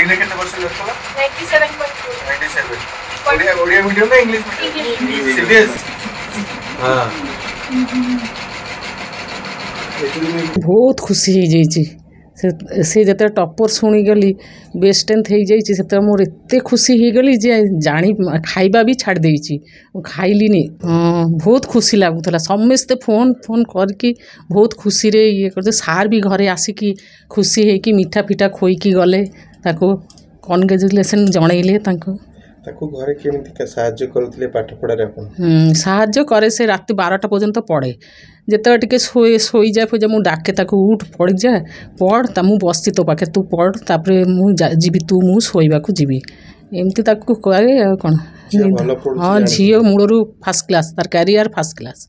Matric रे केते percent रखला 97.4 97 ओडिया मीडियम ना इंग्लिश मीडियम सीबीएस हां बहुत खुशी हो जाइए से जो टपर शुणीगली बेस्ट टेन्थ हो जाइए से मोर एत खुशी हो गली जे जानी खाइबा भी छाड़ देची खाइलिनी बहुत खुशी लगुला समस्ते फोन फोन करके बहुत खुशी रे ये करते सार भी घरे आसिकी खुशी है कि मीठा फिठा खोईकी गले ताको कॉन्ग्रेचुलेसन जनइले ताको घरे केमिति साहाय्य करथले पाठ पढारे अपन साहाय्य करे से रात 12टा पर्यंत पढ़े जिते टिके सोई जाए फिर मु डाके ताको उठ पड़ जाए पढ़ ता मु बसती तो पाखे तू पढ़ तापर मु जीवी तू मु शोइबाकू जीवी एमती ताको कहे कौन हाँ झील मूलरू फास्ट क्लास तार कैरियर फास्ट क्लास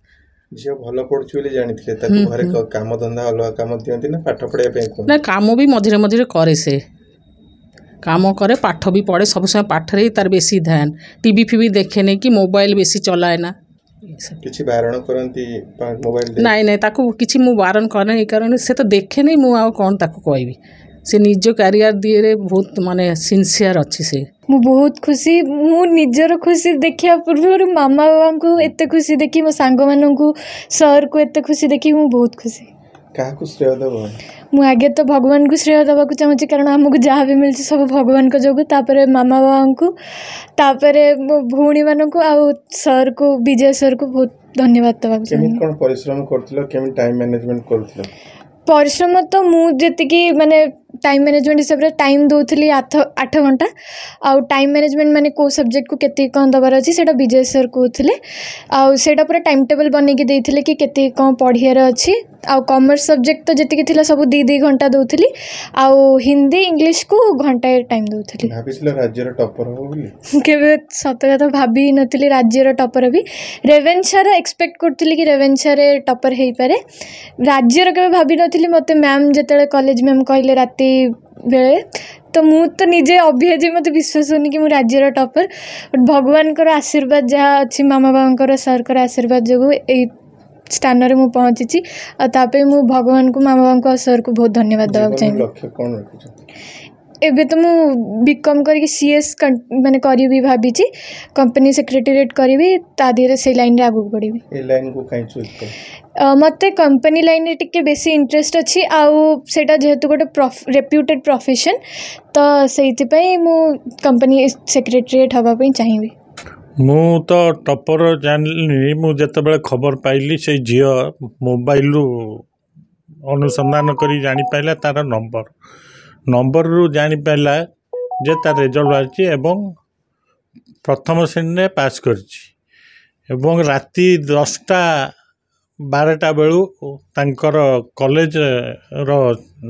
झील भल पढ़ुची बोली जानिथिले ताको घरे काम धंदा अलग काम दियंती ना पाठ पढ़ाया पे ना काम भी मझिरे मझिरे करे से काम करे पाठ भी पढ़े सब समय पाठ रे तार बेसी ध्यान टीवी फीवी देखे नहीं कि मोबाइल बेसी चलाए ना किछि बारण करंती मोबाइल नहीं नहीं ताको किछि मु बारण करने कारण से तो देखे नहीं मु आ कोन ताको कहबी से निज कैरियर दिए रे बहुत माने सिंसियर अच्छी से मु बहुत खुशी मु निजर खुशी देखिया पूर्व मामा बाबा को एते खुशी देखी मो सांग मानन को सर को एते खुशी देखी मु बहुत खुशी का को श्रेय देबो मु आगे तो भगवान को श्रेय देवा चाहूँगी कारण आमको जहाँ भी मिलती सब भगवान को जोगु तापरे मामा बाबा को तापरे भौणी मान को आउ सर को विजय सर को बहुत धन्यवाद देवा केमिति कोन परिश्रम करथिलो केमिति टाइम मैनेजमेंट करथिलो परिश्रम तो मुझे माने टाइम मैनेजमेंट हिसाब से टाइम दौली 8 घंटा आउ टाइम मैनेजमेंट माने को सब्जेक्ट को केते कौन दबार अच्छी से विजय सर कहते आउटा पूरा टाइम टेबल बनैकी देते कि केते कौन पढ़ियार अच्छी आउ कॉमर्स सब्जेक्ट तो जी थी सब 2 घंटा दौली आउ हिंदी इंग्लिश को घंटाए टाइम दौली राज्यर टॉपर केवे सत कथा भाभी नी राज्यर टॉपर भी रेवेन्सार एक्सपेक्ट करी कि रेवेन्सार टॉपर हो पारे राज्यर के भाभी नी मत मैम जिते कॉलेज मैम कहले राति बेले तो मु तो निजे अभियाजी मत विश्वास होनी कि मु राज्यर टॉपर बट भगवान को आशीर्वाद जहाँ अच्छी मामा बाबा सर को आशीर्वाद जो स्थान रे मु पहुँची तापे मु भगवान को मामा बाबा को सर को बहुत धन्यवाद देवा चाहिए एबे तो मु बीकॉम करके सीएस माने करी भी भाभी कंपनी सेक्रेटरीएट करी ता धीरे से लाइन रे आगु बढ़ी ए लाइन को काई चूज कर मते कंपनी लाइन रे टिके बेसी इंटरेस्ट अछि आउ सेटा जेहेतु गोटे रेप्यूटेड प्रोफेशन तो सेति पई मु कंपनी सेक्रेटरीएट हबा पई चाहिबी मु तो टॉपर जानली मु जते बेले खबर पाइली से झियो मोबाइल रु अनुसंधान करी जानि पाइला तार नंबर रु जानि पाइला जे तार रिजल्ट आछि एवं प्रथम श्रेणी में पास करछि एवं राति 10टा 12टा बेलू तांकर कॉलेज रो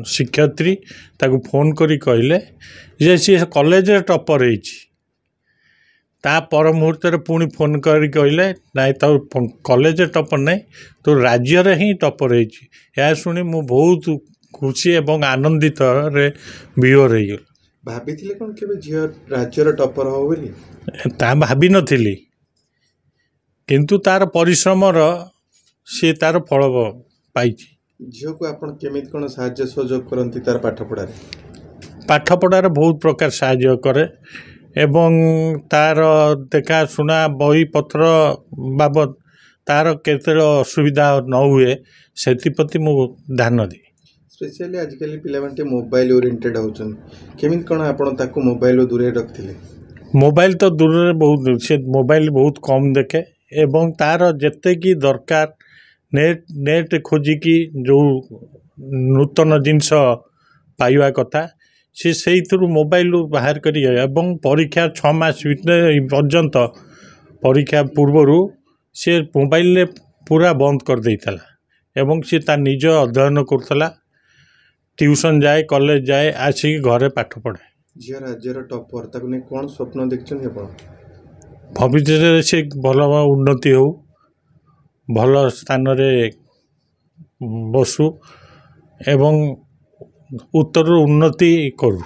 शिक्षयित्री ताकू फोन करी कहले जे सी कॉलेज टॉपर होइछि ता पर मुहूर्त पुणी फोन करी कहले नाई तो कॉलेज टॉपर नहीं तो राज्य रे ही टॉपर होइछि या सुनी मु बहुत खुशी एवं आनंदित रे बियोर रही भाभी थिले कोन केबे झियो राज्यर टॉपर हो बोली ता भाभी नथिली किंतु तार परिश्रम रो से तार फल पाइछि झियो को आपण केमित कोन सहाय्य सहयोग करंती तार पाठ पढ़ारे बहुत प्रकार सहाय्य करे एवं तार देखा सुना बही पत्र बाबद तार केते असुविधा न हुए सेतिपति मु ध्यान दी स्पेशली आजकल पिलाटे मोबाइल ओरिएंटेड होचन केमित कोन आपण ताको मोबाइल दूरे रखथिले मोबाइल तो दूर रे बहुत से मोबाइल बहुत कम देखे एवं तार जेते की दरकार नेट खोजिकी जो नूतन जिनस पाइबा कथा से सही थ्रू मोबाइल बाहर करी एवं परीक्षा 6 मास पर्यंत परीक्षा पूर्व से मोबाइल पूरा बंद कर देइतला एवं से ता निज अध्ययन करतला ट्यूशन जाए कॉलेज जाए आसिक घरे पाठ पढ़े झियो राज्यर टॉपर ताको ने कोन स्वप्न देखछन आपण भविष्य से भल उन्नति हो भल स्थान रे बसु एवं उत्तर उन्नति करू।